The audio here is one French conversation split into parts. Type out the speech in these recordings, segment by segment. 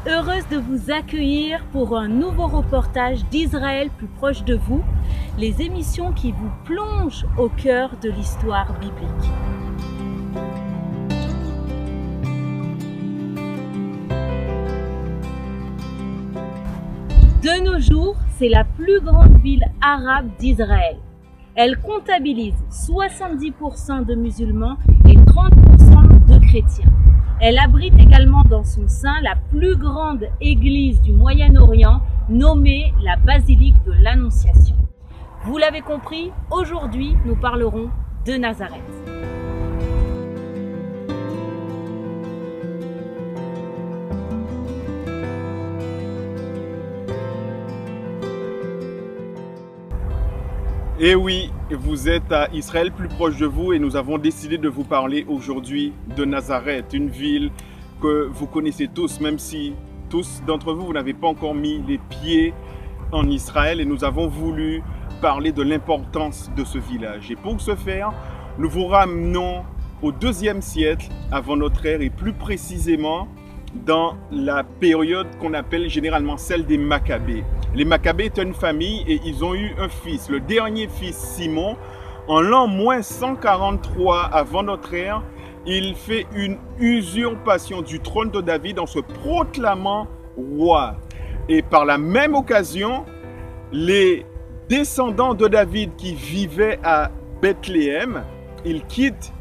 heureuse de vous accueillir pour un nouveau reportage d'Israël plus proche de vous, les émissions qui vous plongent au cœur de l'histoire biblique. De nos jours, c'est la plus grande ville arabe d'Israël. Elle comptabilise 70% de musulmans et 30% de chrétiens. Elle abrite également dans son sein la plus grande église du Moyen-Orient, nommée la Basilique de l'Annonciation. Vous l'avez compris, aujourd'hui nous parlerons de Nazareth. Et oui, vous êtes à Israël plus proche de vous et nous avons décidé de vous parler aujourd'hui de Nazareth, une ville que vous connaissez tous, même si tous d'entre vous, vous n'avez pas encore mis les pieds en Israël, et nous avons voulu parler de l'importance de ce village. Et pour ce faire, nous vous ramenons au 2e siècle avant notre ère, et plus précisément dans la période qu'on appelle généralement celle des Maccabées. Les Maccabées étaient une famille et ils ont eu un fils, le dernier fils Simon. En l'an moins 143 avant notre ère, il fait une usurpation du trône de David en se proclamant roi. Et par la même occasion, les descendants de David qui vivaient à Bethléem, ils quittent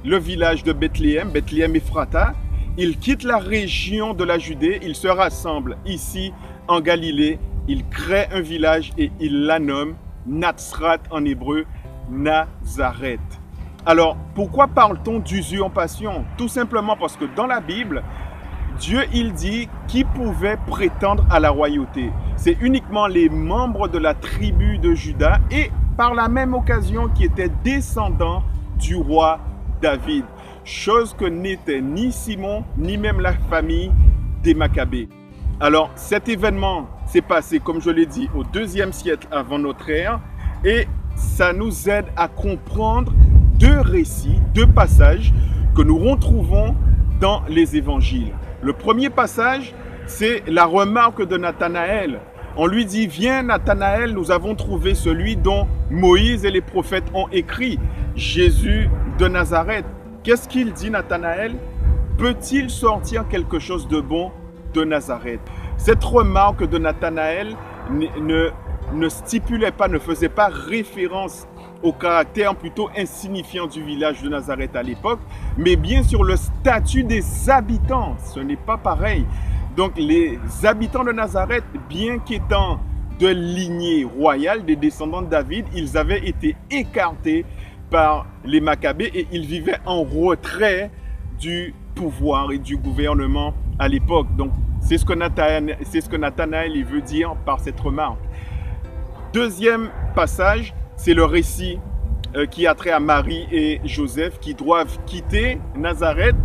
le village de Bethléem, Bethléem Ephrata, ils quittent la région de la Judée, ils se rassemblent ici en Galilée, ils créent un village et ils la nomment Natsrat en hébreu, Nazareth. Alors, pourquoi parle-t-on d'usurpation? Tout simplement parce que dans la Bible, Dieu, il dit qui pouvait prétendre à la royauté. C'est uniquement les membres de la tribu de Juda et par la même occasion qui étaient descendants du roi David. Chose que n'était ni Simon, ni même la famille des Maccabées. Alors, cet événement s'est passé, comme je l'ai dit, au 2e siècle avant notre ère, et ça nous aide à comprendre deux récits, deux passages que nous retrouvons dans les évangiles. Le premier passage, c'est la remarque de Nathanaël. On lui dit, viens Nathanaël, nous avons trouvé celui dont Moïse et les prophètes ont écrit, Jésus de Nazareth. Qu'est-ce qu'il dit Nathanaël? Peut-il sortir quelque chose de bon de Nazareth? Cette remarque de Nathanaël ne stipulait pas, ne faisait pas référence au caractère plutôt insignifiant du village de Nazareth à l'époque, mais bien sur le statut des habitants. Ce n'est pas pareil. Donc les habitants de Nazareth, bien qu'étant de lignée royale des descendants de David, ils avaient été écartés par les Maccabées et ils vivaient en retrait du pouvoir et du gouvernement à l'époque. Donc c'est ce que Nathanaël veut dire par cette remarque. Deuxième passage, c'est le récit qui a trait à Marie et Joseph qui doivent quitter Nazareth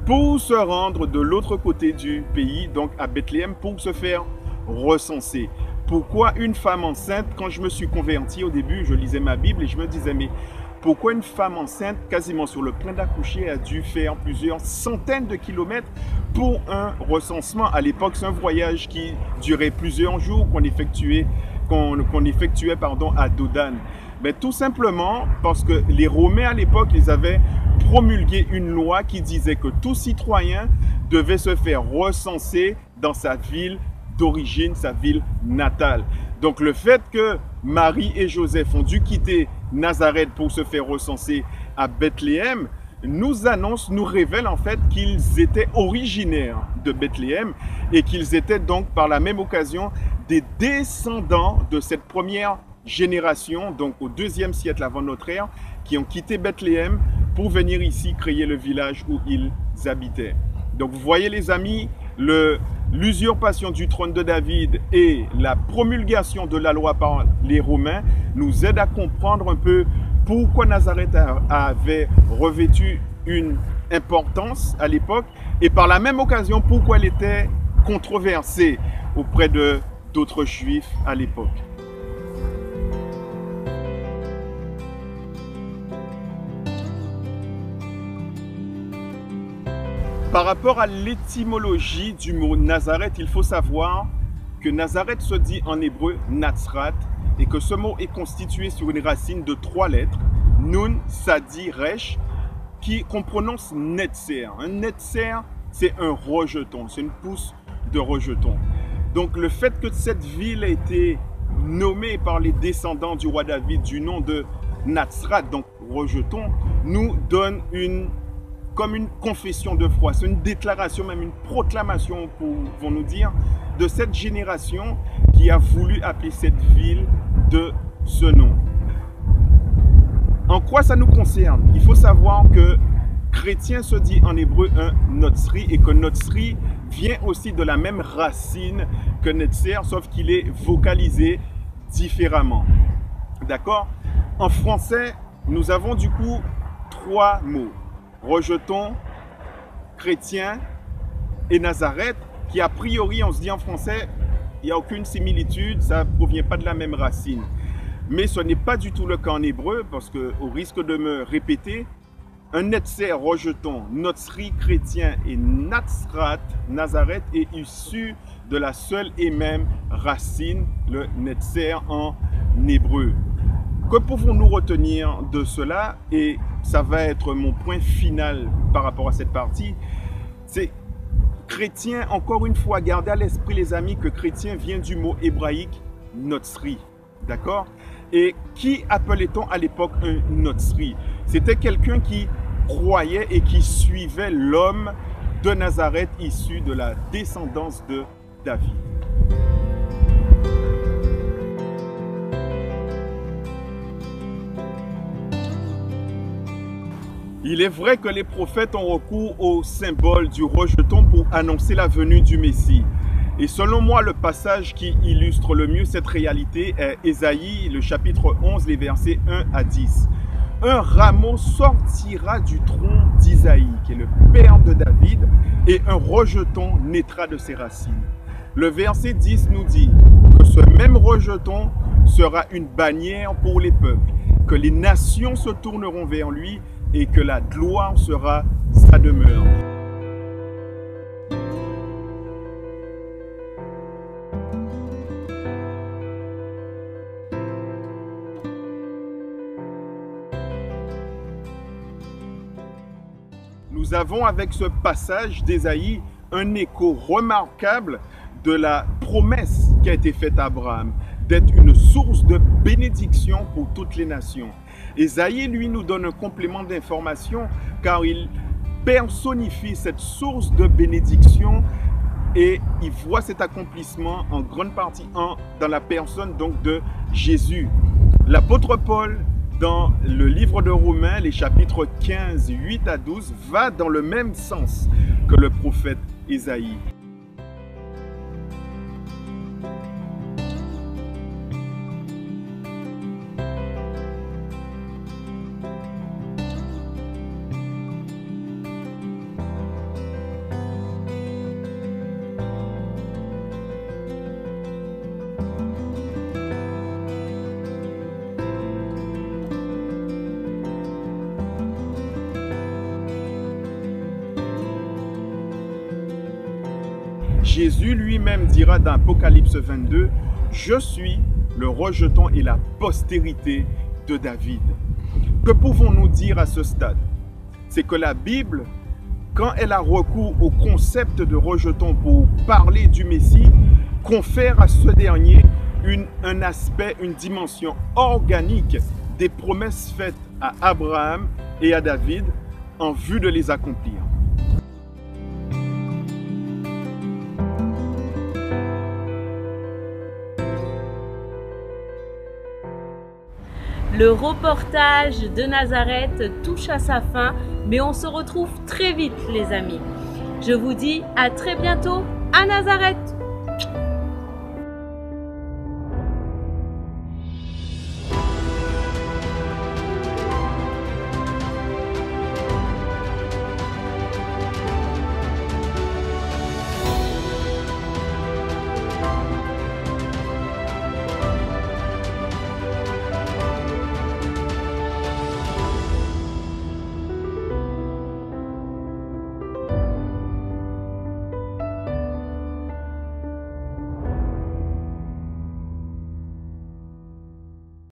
pour se rendre de l'autre côté du pays, donc à Bethléem, pour se faire recenser. Pourquoi une femme enceinte? Quand je me suis converti au début, je lisais ma Bible et je me disais, mais pourquoi une femme enceinte, quasiment sur le point d'accoucher, a dû faire plusieurs centaines de kilomètres pour un recensement? À l'époque, c'est un voyage qui durait plusieurs jours qu'on effectuait à Dodane. Mais tout simplement parce que les Romains à l'époque, ils avaient promulgué une loi qui disait que tout citoyen devait se faire recenser dans sa ville d'origine, sa ville natale. Donc le fait que Marie et Joseph ont dû quitter Nazareth pour se faire recenser à Bethléem, nous annonce, nous révèle en fait qu'ils étaient originaires de Bethléem et qu'ils étaient donc par la même occasion des descendants de cette première génération, donc au 2e siècle avant notre ère, qui ont quitté Bethléem pour venir ici créer le village où ils habitaient. Donc vous voyez les amis, l'usurpation du trône de David et la promulgation de la loi par les Romains nous aident à comprendre un peu pourquoi Nazareth avait revêtu une importance à l'époque et par la même occasion pourquoi elle était controversée auprès d'autres juifs à l'époque. Par rapport à l'étymologie du mot Nazareth, il faut savoir que Nazareth se dit en hébreu Natsrat et que ce mot est constitué sur une racine de 3 lettres, Nun, Sadi, Resh, qu'on prononce Netzer. Un Netzer, c'est un rejeton, c'est une pousse de rejeton. Donc le fait que cette ville ait été nommée par les descendants du roi David du nom de Natsrat, donc rejeton, nous donne comme une confession de foi, c'est une déclaration, même une proclamation, pouvons-nous dire, de cette génération qui a voulu appeler cette ville de ce nom. En quoi ça nous concerne? Il faut savoir que chrétien se dit en hébreu un notsri et que notsri vient aussi de la même racine que netzer, sauf qu'il est vocalisé différemment. D'accord? En français, nous avons du coup 3 mots. Rejeton, chrétien et Nazareth, qui a priori, on se dit en français, il n'y a aucune similitude, ça ne provient pas de la même racine. Mais ce n'est pas du tout le cas en hébreu, parce qu'au risque de me répéter, un netzer, rejeton, notsri, chrétien et natsrat, Nazareth, est issu de la seule et même racine, le netzer en hébreu. Que pouvons-nous retenir de cela? Et ça va être mon point final par rapport à cette partie. C'est chrétien, encore une fois, gardez à l'esprit les amis que chrétien vient du mot hébraïque notsri. D'accord? Et qui appelait-on à l'époque un notsri? C'était quelqu'un qui croyait et qui suivait l'homme de Nazareth issu de la descendance de David. Il est vrai que les prophètes ont recours au symbole du rejeton pour annoncer la venue du Messie. Et selon moi, le passage qui illustre le mieux cette réalité est Ésaïe, le chapitre 11, les versets 1 à 10. Un rameau sortira du tronc d'Isaïe, qui est le père de David, et un rejeton naîtra de ses racines. Le verset 10 nous dit que ce même rejeton sera une bannière pour les peuples, que les nations se tourneront vers lui et que la gloire sera sa demeure. Nous avons avec ce passage d'Ésaïe un écho remarquable de la promesse qui a été faite à Abraham, d'être une source de bénédiction pour toutes les nations. Ésaïe, lui, nous donne un complément d'information car il personnifie cette source de bénédiction et il voit cet accomplissement en grande partie dans la personne donc de Jésus. L'apôtre Paul, dans le livre de Romains, les chapitres 15, 8 à 12, va dans le même sens que le prophète Ésaïe. Jésus lui-même dira dans Apocalypse 22, « Je suis le rejeton et la postérité de David ». Que pouvons-nous dire à ce stade? C'est que la Bible, quand elle a recours au concept de rejeton pour parler du Messie, confère à ce dernier un aspect, une dimension organique des promesses faites à Abraham et à David en vue de les accomplir. Le reportage de Nazareth touche à sa fin, mais on se retrouve très vite les amis. Je vous dis à très bientôt à Nazareth.